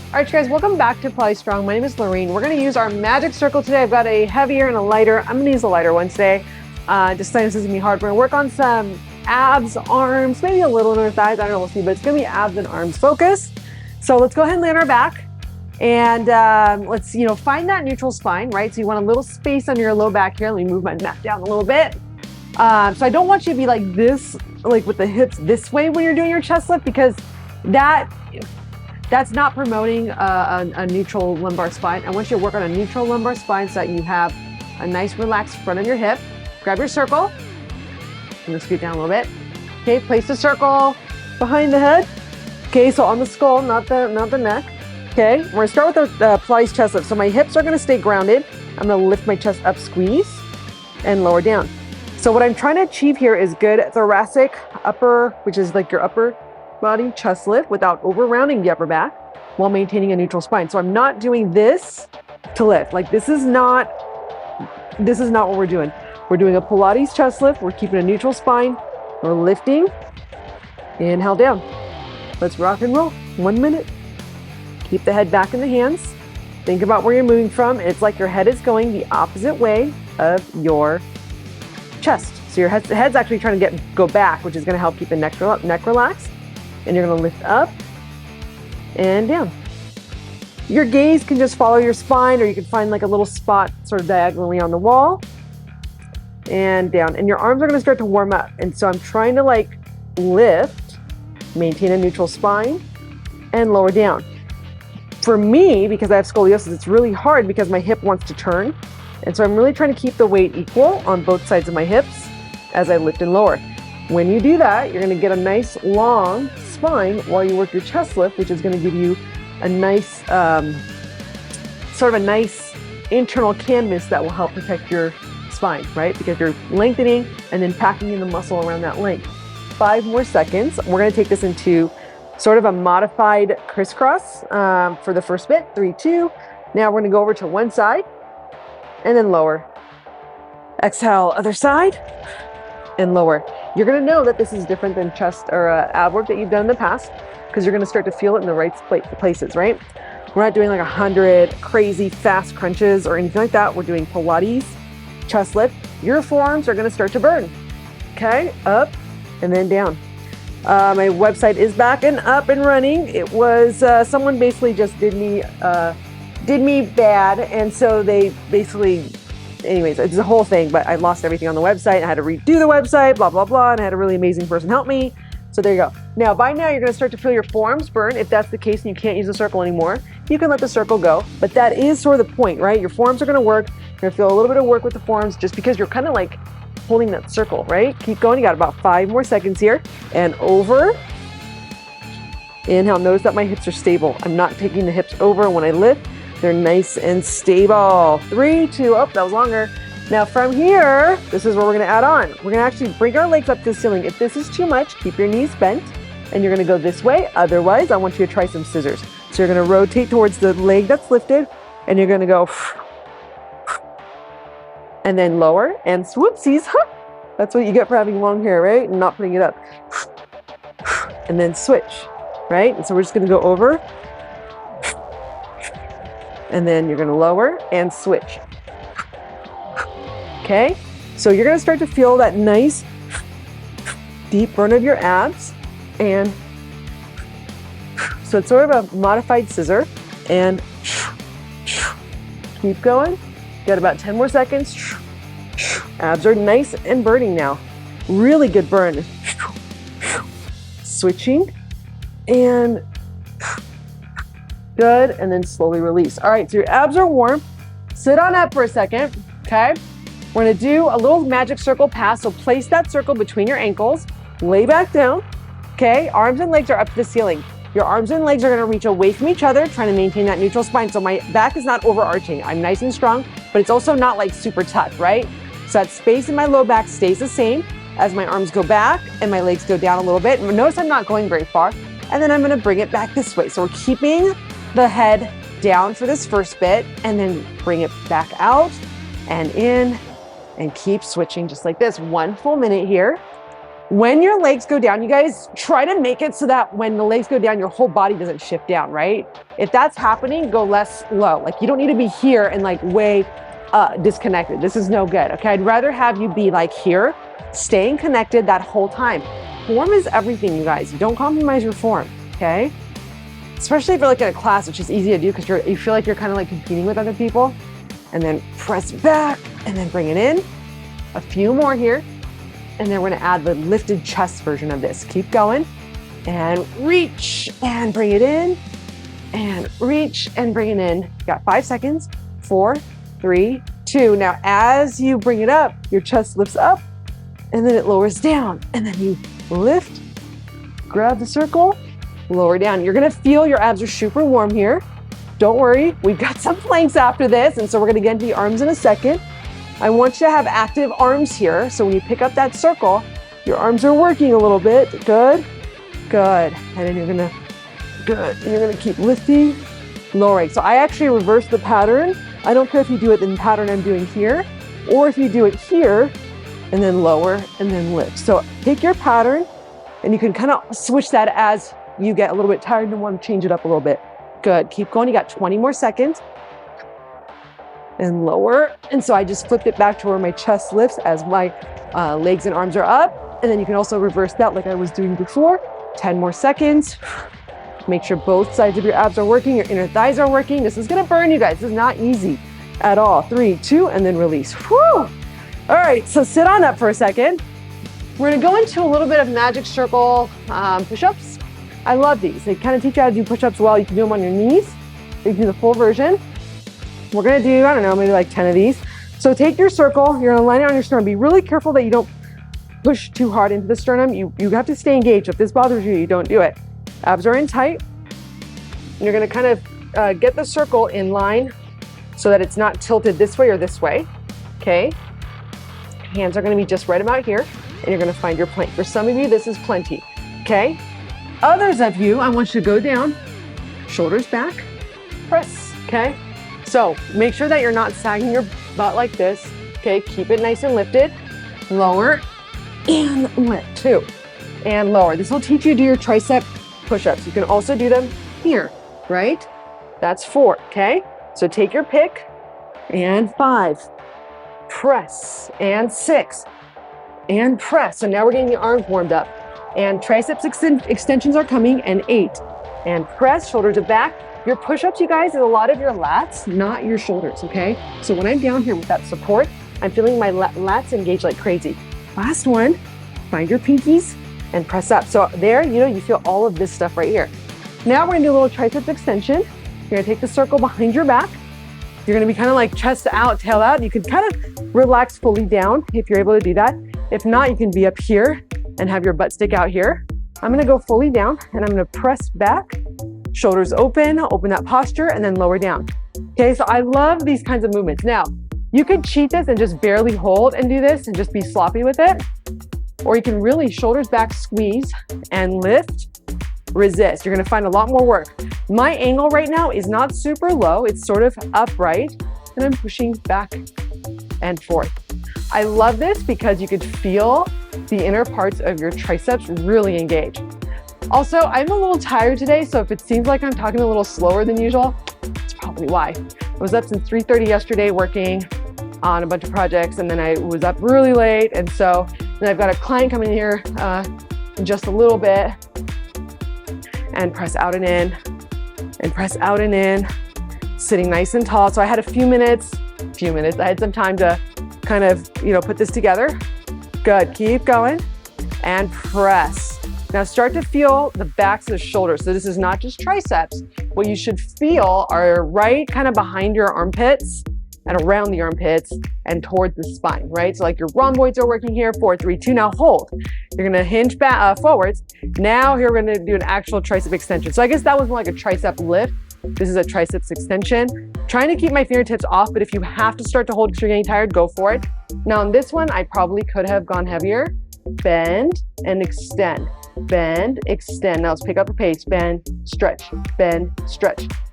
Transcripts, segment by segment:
All right, you guys, welcome back to Pilates Strong. My name is Lorraine. We're going to use our magic circle today. I've got a heavier and a lighter. I'm going to use the lighter one today. Just saying this is going to be hard. We're going to work on some abs, arms, maybe a little in our thighs. I don't know, we'll see, but it's going to be abs and arms focused. So let's go ahead and lay on our back. And let's, find that neutral spine, right? So you want a little space under your low back here. Let me move my mat down a little bit. So I don't want you to be like this, like with the hips this way when you're doing your chest lift, because that's not promoting a neutral lumbar spine. I want you to work on a neutral lumbar spine so that you have a nice relaxed front of your hip. Grab your circle. I'm gonna scoot down a little bit. Okay, place the circle behind the head. Okay, so on the skull, not the neck. Okay, we're gonna start with the Pilates chest lift. So my hips are gonna stay grounded. I'm gonna lift my chest up, squeeze, and lower down. So what I'm trying to achieve here is good thoracic upper, which is like your upper body chest lift without over rounding the upper back while maintaining a neutral spine. So I'm not doing this to lift. Like this is not what we're doing. We're doing a Pilates chest lift. We're keeping a neutral spine. We're lifting. Inhale down. Let's rock and roll. 1 minute. Keep the head back in the hands. Think about where you're moving from. It's like your head is going the opposite way of your chest. So your head's actually trying to go back, which is going to help keep the neck relaxed. And you're going to lift up and down. Your gaze can just follow your spine, or you can find like a little spot sort of diagonally on the wall and down. And your arms are going to start to warm up. And so I'm trying to like lift, maintain a neutral spine, and lower down. For me, because I have scoliosis, it's really hard because my hip wants to turn. And so I'm really trying to keep the weight equal on both sides of my hips as I lift and lower. When you do that, you're going to get a nice long spine while you work your chest lift, which is going to give you a nice, sort of a nice internal canvas that will help protect your spine, right? Because you're lengthening and then packing in the muscle around that length. 5 more seconds. We're going to take this into sort of a modified crisscross for the first bit. 3, 2. Now we're going to go over to one side and then lower. Exhale, other side and lower. You're going to know that this is different than chest or ab work that you've done in the past, because you're going to start to feel it in the right places, right? We're not doing like 100 crazy fast crunches or anything like that. We're doing Pilates chest lift. Your forearms are going to start to burn. Okay, up and then down. My website is back and up and running. It was someone basically just did me bad, and so they basically. Anyways, it's a whole thing, but I lost everything on the website. I had to redo the website, blah, blah, blah, and I had a really amazing person help me. So there you go. Now, by now, you're going to start to feel your forearms burn. If that's the case and you can't use the circle anymore, you can let the circle go. But that is sort of the point, right? Your forearms are going to work. You're going to feel a little bit of work with the forearms just because you're kind of like holding that circle, right? Keep going. You got about 5 more seconds here. And over. Inhale. Notice that my hips are stable. I'm not taking the hips over when I lift. They're nice and stable. 3, 2, oh, that was longer. Now from here, this is where we're gonna add on. We're gonna actually bring our legs up to the ceiling. If this is too much, keep your knees bent and you're gonna go this way. Otherwise, I want you to try some scissors. So you're gonna rotate towards the leg that's lifted and you're gonna go and then lower and swoopsies. That's what you get for having long hair, right? And not putting it up. And then switch, right? And so we're just gonna go over. And then you're going to lower and switch. Okay, so you're going to start to feel that nice deep burn of your abs. And so it's sort of a modified scissor. And keep going. Got about 10 more seconds. Abs are nice and burning now. Really good burn. Switching and good, and then slowly release. All right, so your abs are warm. Sit on up for a second, okay? We're gonna do a little magic circle pass. So place that circle between your ankles, lay back down, okay? Arms and legs are up to the ceiling. Your arms and legs are gonna reach away from each other, trying to maintain that neutral spine. So my back is not overarching. I'm nice and strong, but it's also not like super tucked, right? So that space in my low back stays the same as my arms go back and my legs go down a little bit. Notice I'm not going very far. And then I'm gonna bring it back this way. So we're keeping the head down for this first bit and then bring it back out and in and keep switching just like this. 1 full minute here. When your legs go down, you guys try to make it so that when the legs go down, your whole body doesn't shift down, right? If that's happening, go less low. Like you don't need to be here and like way disconnected. This is no good, okay? I'd rather have you be like here, staying connected that whole time. Form is everything, you guys. You don't compromise your form, okay? Especially if you're like in a class, which is easy to do because you feel like you're kind of like competing with other people. And then press back and then bring it in. A few more here. And then we're gonna add the lifted chest version of this. Keep going and reach and bring it in and reach and bring it in. You got 5 seconds. 4, 3, 2. Now, as you bring it up, your chest lifts up and then it lowers down. And then you lift, grab the circle, lower down. You're gonna feel your abs are super warm here. Don't worry, we've got some planks after this. And so we're gonna get into the arms in a second. I want you to have active arms here. So when you pick up that circle, your arms are working a little bit. Good, good. And then you're gonna keep lifting, lowering. So I actually reverse the pattern. I don't care if you do it in the pattern I'm doing here, or if you do it here, and then lower, and then lift. So take your pattern, and you can kind of switch that as you get a little bit tired and want to change it up a little bit. Good, keep going, you got 20 more seconds. And lower. And so I just flipped it back to where my chest lifts as my legs and arms are up. And then you can also reverse that like I was doing before. 10 more seconds. Make sure both sides of your abs are working, your inner thighs are working. This is gonna burn you guys. This is not easy at all. 3, 2, and then release. Whew. All right, so sit on up for a second. We're gonna go into a little bit of magic circle push-ups. I love these. They kind of teach you how to do push-ups well. You can do them on your knees. You can do the full version. We're gonna do, I don't know, maybe like 10 of these. So take your circle, you're gonna line it on your sternum. Be really careful that you don't push too hard into the sternum. You have to stay engaged. If this bothers you, you don't do it. Abs are in tight. And you're gonna kind of get the circle in line so that it's not tilted this way or this way, okay? Hands are gonna be just right about here, and you're gonna find your plank. For some of you, this is plenty, okay? Others of you, I want you to go down, shoulders back, press, okay? So make sure that you're not sagging your butt like this, okay? Keep it nice and lifted. Lower and lift, 2, and lower. This will teach you to do your tricep push-ups. You can also do them here, right? That's 4, okay? So take your pick, and 5, press, and 6, and press. So now we're getting the arms warmed up. And triceps extensions are coming, and 8, and press, shoulders are back. Your push-ups, you guys, is a lot of your lats, not your shoulders, okay? So when I'm down here with that support, I'm feeling my lats engage like crazy. Last one, find your pinkies and press up. So there, you feel all of this stuff right here. Now we're gonna do a little triceps extension. You're gonna take the circle behind your back. You're gonna be kind of like chest out, tail out. You can kind of relax fully down if you're able to do that. If not, you can be up here and have your butt stick out here. I'm gonna go fully down and I'm gonna press back. Shoulders open that posture, and then lower down. Okay, so I love these kinds of movements. Now, you could cheat this and just barely hold and do this and just be sloppy with it. Or you can really shoulders back, squeeze, and lift, resist. You're gonna find a lot more work. My angle right now is not super low, it's sort of upright, and I'm pushing back and forth. I love this because you could feel the inner parts of your triceps really engage. Also, I'm a little tired today, so if it seems like I'm talking a little slower than usual, that's probably why. I was up since 3:30 yesterday working on a bunch of projects, and then I was up really late, and so then I've got a client coming here in just a little bit, and press out and in, and press out and in, sitting nice and tall. So I had a few minutes, I had some time to kind of, put this together. Good, keep going, and press. Now start to feel the backs of the shoulders. So this is not just triceps. What you should feel are right kind of behind your armpits and around the armpits and towards the spine, right? So like your rhomboids are working here, 4, 3, 2, now hold. You're gonna hinge back forwards. Now here we're gonna do an actual tricep extension. So I guess that was more like a tricep lift. This is a triceps extension. Trying to keep my fingertips off, but if you have to start to hold because you're getting tired, go for it. Now on this one, I probably could have gone heavier. Bend and extend. Bend, extend. Now let's pick up the pace. Bend, stretch,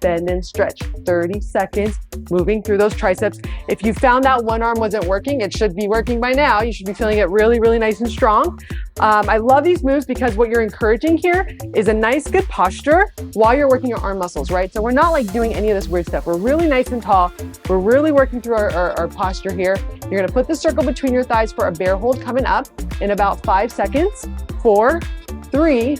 bend and stretch. 30 seconds moving through those triceps. If you found that one arm wasn't working, it should be working by now. You should be feeling it really, really nice and strong. I love these moves because what you're encouraging here is a nice, good posture while you're working your arm muscles, right? So we're not like doing any of this weird stuff. We're really nice and tall. We're really working through our posture here. You're gonna put the circle between your thighs for a bear hold coming up in about 5 seconds. 4, 3,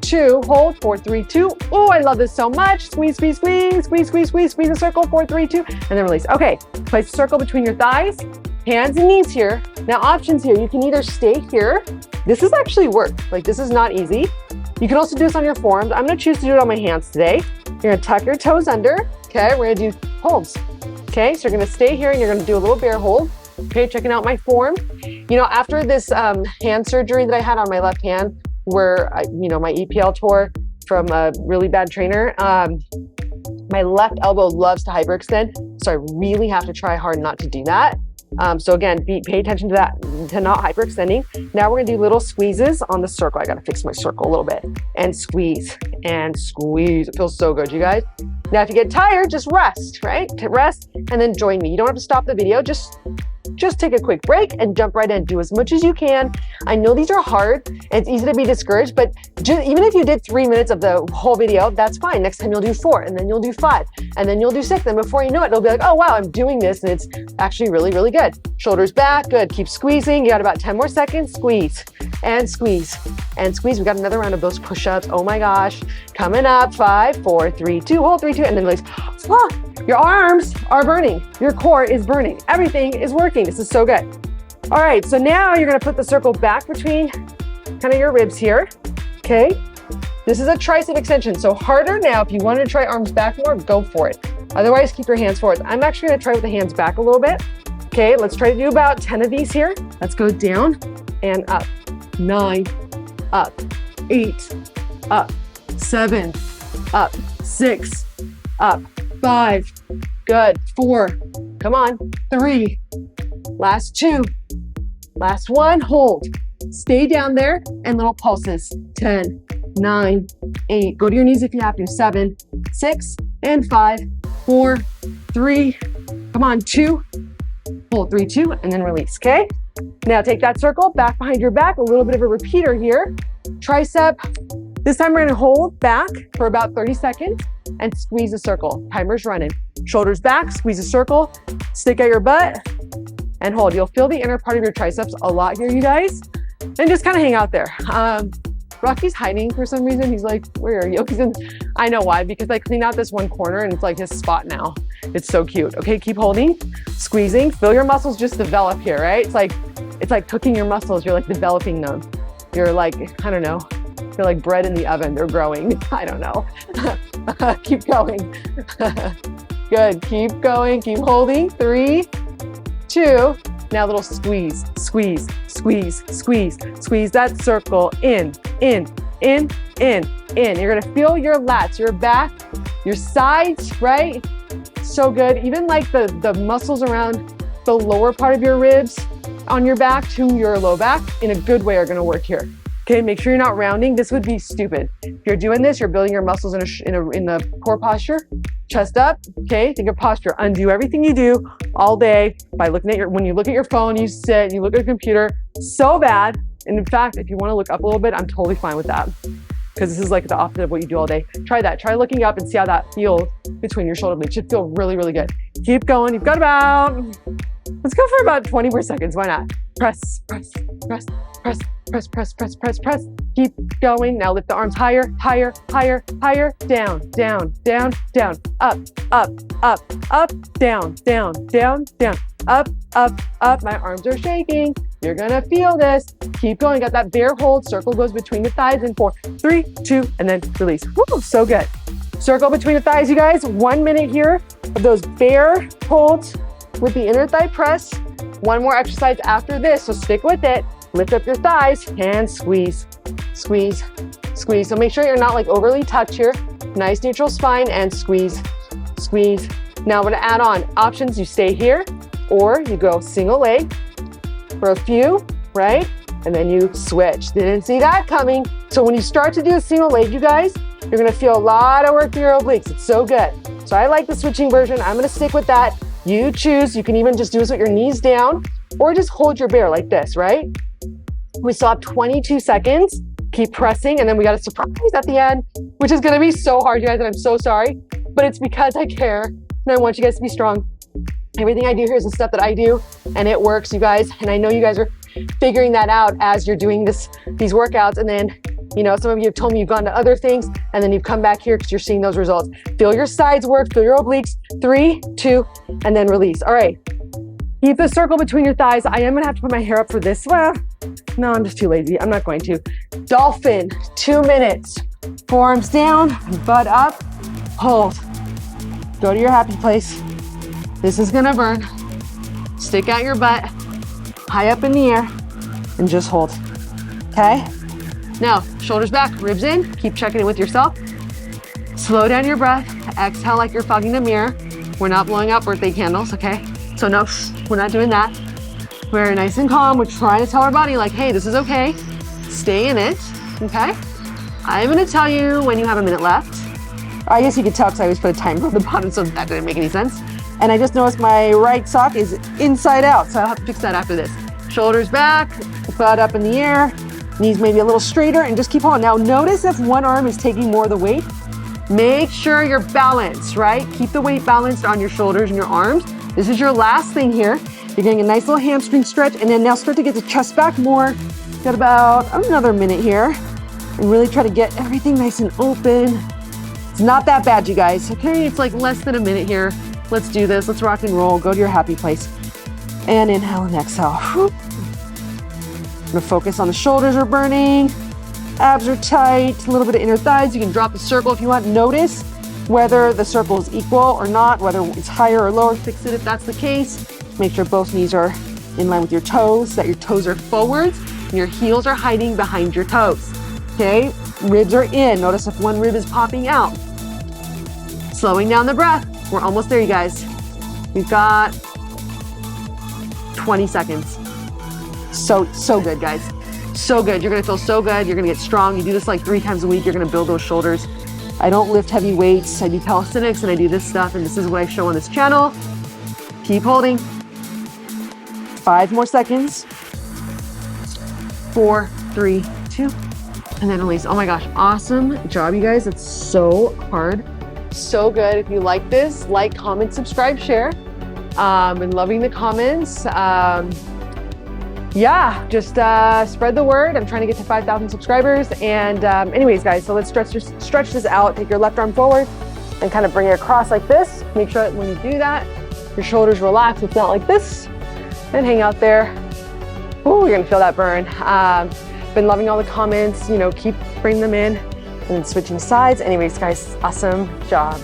2, hold, 4, 3, 2. Oh, I love this so much. Squeeze, squeeze, squeeze, squeeze, squeeze, squeeze, squeeze the circle, 4, 3, 2, and then release. Okay, place the circle between your thighs, hands and knees here. Now options here, you can either stay here. This is actually work, like this is not easy. You can also do this on your forearms. I'm gonna choose to do it on my hands today. You're gonna tuck your toes under, okay? We're gonna do holds, okay? So you're gonna stay here and you're gonna do a little bear hold. Okay, checking out my form. You know, after this hand surgery that I had on my left hand, where my EPL tore from a really bad trainer, my left elbow loves to hyperextend, so I really have to try hard not to do that. So again, pay attention to that, to not hyperextending. Now we're gonna do little squeezes on the circle. I gotta fix my circle a little bit. And squeeze, and squeeze. It feels so good, you guys. Now, if you get tired, just rest, right? Rest, and then join me. You don't have to stop the video, just take a quick break and jump right in. Do as much as you can. I know these are hard. It's easy to be discouraged, but even if you did 3 minutes of the whole video, that's fine. Next time you'll do 4, and then you'll do 5, and then you'll do 6. And before you know it, it'll be like, oh wow, I'm doing this, and it's actually really, really good. Shoulders back, good. Keep squeezing. You got about 10 more seconds. Squeeze, and squeeze, and squeeze. We got another round of those push-ups. Oh my gosh. Coming up, 5, 4, 3, 2, hold, 3, 2, and then release. Ah, your arms are burning. Your core is burning. Everything is working. This is so good. All right, so now you're gonna put the circle back between kind of your ribs here, okay? This is a tricep extension, so harder now. If you wanted to try arms back more, go for it. Otherwise, keep your hands forward. I'm actually gonna try with the hands back a little bit. Okay, let's try to do about 10 of these here. Let's go down and up. 9, up, 8, up, 7, up, 6, up, 5, good, 4, come on, 3, last 2, last 1, hold, stay down there, and little pulses, 10, 9, 8, go to your knees if you have to, 7, 6, and 5, 4, 3, come on, 2, hold, 3, 2, and then release, okay? Now take that circle back behind your back, a little bit of a repeater here, tricep. This time we're gonna hold back for about 30 seconds and squeeze a circle. Timer's running. Shoulders back, squeeze a circle, stick out your butt, and hold. You'll feel the inner part of your triceps a lot here, you guys. And just kind of hang out there. Rocky's hiding for some reason. He's like, where are you? I know why, because I cleaned out this one corner and it's like his spot now. It's so cute. Okay, keep holding, squeezing. Feel your muscles just develop here, right? It's like cooking your muscles. You're like developing them. You're like, I don't know. They're like bread in the oven. They're growing. I don't know. Keep going. Good. Keep going. Keep holding. 3, 2. Now a little squeeze, squeeze, squeeze, squeeze. Squeeze that circle in, in, in, in, in. You're gonna feel your lats, your back, your sides, right? So good. Even like the muscles around the lower part of your ribs on your back to your low back in a good way are gonna work here. Okay, make sure you're not rounding. This would be stupid. If you're doing this, you're building your muscles in the core posture. Chest up, okay? Think of posture. Undo everything you do all day by looking at when you look at your phone, you sit, you look at a computer, so bad. And in fact, if you wanna look up a little bit, I'm totally fine with that. Because this is like the opposite of what you do all day. Try that, try looking up and see how that feels between your shoulder blades. It should feel really, really good. Keep going, you've got about, let's go for about 20 more seconds, why not? Press, press, press, press, press, press, press, press, press. Keep going. Now lift the arms higher, higher, higher, higher, down, down, down, down, up, up, up, up, down, down, down, down, up, up, up. My arms are shaking. You're gonna feel this. Keep going. Got that bear hold. Circle goes between the thighs in 4, 3, 2, and then release. Woo, so good. Circle between the thighs, you guys. 1 minute here of those bear holds with the inner thigh press. 1 more exercise after this, so stick with it. Lift up your thighs and squeeze, squeeze, squeeze. So make sure you're not like overly tucked here. Nice neutral spine and squeeze, squeeze. Now I'm gonna add on options. You stay here or you go single leg for a few, right? And then you switch. Didn't see that coming. So when you start to do a single leg, you guys, You're gonna feel a lot of work through your obliques. It's so good. So I like the switching version. I'm gonna stick with that. You choose. You can even just do this with your knees down or just hold your bear like this, right? We still have 22 seconds. Keep pressing, and then we got a surprise at the end, which is gonna be so hard, you guys, and I'm so sorry, but it's because I care, and I want you guys to be strong. Everything I do here is the stuff that I do, and it works, you guys, and I know you guys are figuring that out as you're doing these workouts, and then, you know, some of you have told me you've gone to other things, and then you've come back here because you're seeing those results. Feel your sides work, feel your obliques, 3, 2, and then release. All right, keep the circle between your thighs. I am gonna have to put my hair up for this. Well, no, I'm just too lazy. I'm not going to. Dolphin, 2 minutes. Forearms down, butt up, hold. Go to your happy place. This is gonna burn. Stick out your butt, high up in the air, and just hold, okay? Now, shoulders back, ribs in. Keep checking in with yourself. Slow down your breath. Exhale like you're fogging the mirror. We're not blowing out birthday candles, okay? So no, we're not doing that. We're nice and calm. We're trying to tell our body like, hey, this is okay. Stay in it, okay? I'm gonna tell you when you have a minute left. I guess you could tell because I always put a timer on the bottom, so that didn't make any sense. And I just noticed my right sock is inside out, so I'll have to fix that after this. Shoulders back, butt up in the air, knees maybe a little straighter, and just keep holding. Now notice if one arm is taking more of the weight, make sure you're balanced, right? Keep the weight balanced on your shoulders and your arms. This is your last thing here. You're getting a nice little hamstring stretch, and then now start to get the chest back more. Got about another minute here, and really try to get everything nice and open. It's not that bad, you guys, okay? It's like less than a minute here. Let's do this, let's rock and roll. Go to your happy place. And inhale and exhale. Whew. I'm gonna focus on the shoulders are burning, abs are tight, a little bit of inner thighs. You can drop the circle if you want. Notice whether the circle is equal or not, whether it's higher or lower. Fix it if that's the case. Make sure both knees are in line with your toes, that your toes are forwards and your heels are hiding behind your toes, okay? Ribs are in. Notice if one rib is popping out. Slowing down the breath. We're almost there, you guys. We've got 20 seconds. So good, guys. So good. You're gonna feel so good. You're gonna get strong. You do this like 3 times a week. You're gonna build those shoulders. I don't lift heavy weights. I do calisthenics and I do this stuff, and this is what I show on this channel. Keep holding. 5 more seconds. 4, 3, 2, and then release. Oh my gosh, awesome job, you guys. It's so hard. So good. If you like this, like, comment, subscribe, share. Been loving the comments. Yeah, just spread the word. I'm trying to get to 5,000 subscribers. And anyways, guys, so let's stretch this out. Take your left arm forward and kind of bring it across like this. Make sure that when you do that, your shoulders relax. It's not like this. And hang out there. Ooh, you're gonna feel that burn. Been loving all the comments. You know, keep bringing them in and then switching sides. Anyways, guys, awesome job.